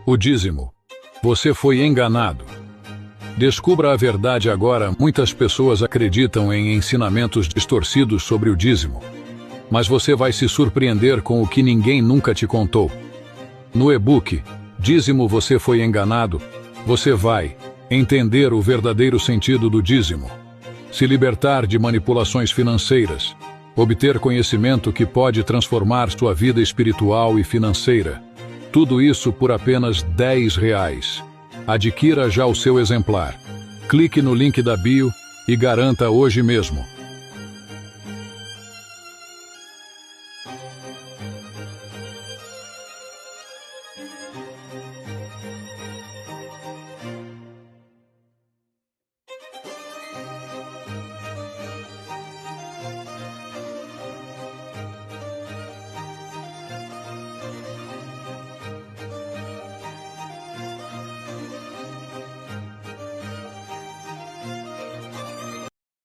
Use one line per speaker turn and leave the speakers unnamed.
O dízimo. Você foi enganado. Descubra a verdade agora. Muitas pessoas acreditam em ensinamentos distorcidos sobre o dízimo. Mas você vai se surpreender com o que ninguém nunca te contou. No e-book Dízimo Você Foi Enganado, você vai entender o verdadeiro sentido do dízimo, se libertar de manipulações financeiras, obter conhecimento que pode transformar sua vida espiritual e financeira. Tudo isso por apenas R$10. Adquira já o seu exemplar. Clique no link da bio e garanta hoje mesmo.